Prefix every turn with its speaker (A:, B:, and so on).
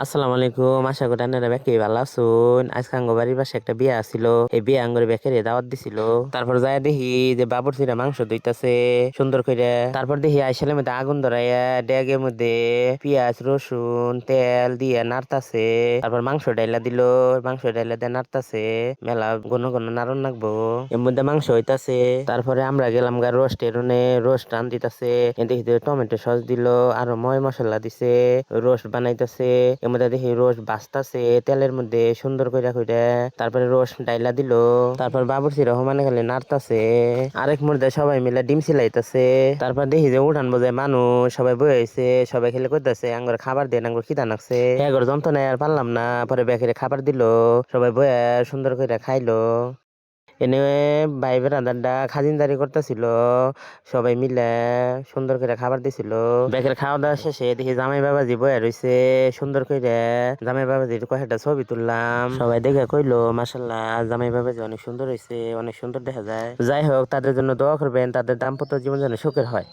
A: আসসালামু আলাইকুম, আশা করি আপনারা বেঁকে ভালো আছেন। আজকে আঙ্গ বাড়ির পাশে একটা বিয়ে আছিল। এই বিয়ে আঙ্গরে বেকেরে দাওয়াত দিছিল। তারপর যাই দেখি যে বাবুর্চিরা মাংস দইতাছে সুন্দর করে। তারপর দেখি আইসালের মধ্যে আগুন ধরাইয়া ডেগের মধ্যে পেঁয়াজ রসুন তেল দিয়ে নাড়তাছে। তারপর মাংস ডাইলা দিল, মাংস ডাইলা দিয়ে নাড়তাছে। মেলা ঘন ঘন নাড়ন নাকবো, এর মধ্যে মাংস হইতাছে। তারপরে আমরা গেলাম গা রোস্টের রোস্ট রান দিতাছে। দেখি টমেটো সস দিল, আরো ময় মশলা দিছে, রোস্ট বানাইতেছে। এর মধ্যে দেখি রোস্ট বাঁচতাছে তেলের মধ্যে সুন্দর কইরা কইরা। তারপরে রোস্ট ডাইলা দিল। তারপর বাবুর্চি রহমানে খালি নাড়তাছে। আরেক মধ্যে সবাই মিলে ডিম সিলাইতাছে। তারপর দেখি যে উঠান বোঝায় মানুষ সবাই বয়ে হয়েছে, সবাই খেলে করতেছে আঙ্গুর খাবার দিয়ে আঙ্গুর খিদা নাকছে। এগর যন্ত্রণায় আর পারলাম না, পরে বেকেরে খাবার দিল। সবাই বয়ে সুন্দর করে খাইলো। এনে ভাই বেড়াদারটা খাজিনদারি করতেছিল, সবাই মিলে সুন্দর করে খাবার দিছিল। বেকের খাওয়া দাওয়া শেষে দেখি জামাই বাবাজি বয়ে রইছে সুন্দর করে। জামাই বাবাজির কয়েকটা ছবি তুললাম, সবাই দেখে কইলো মাশাল্লাহ জামাই বাবাজি অনেক সুন্দর হয়েছে, অনেক সুন্দর দেখা যায়। যাই হোক, তাদের জন্য দোয়া করবেন, তাদের দাম্পত্য জীবন যেন সুখের হয়।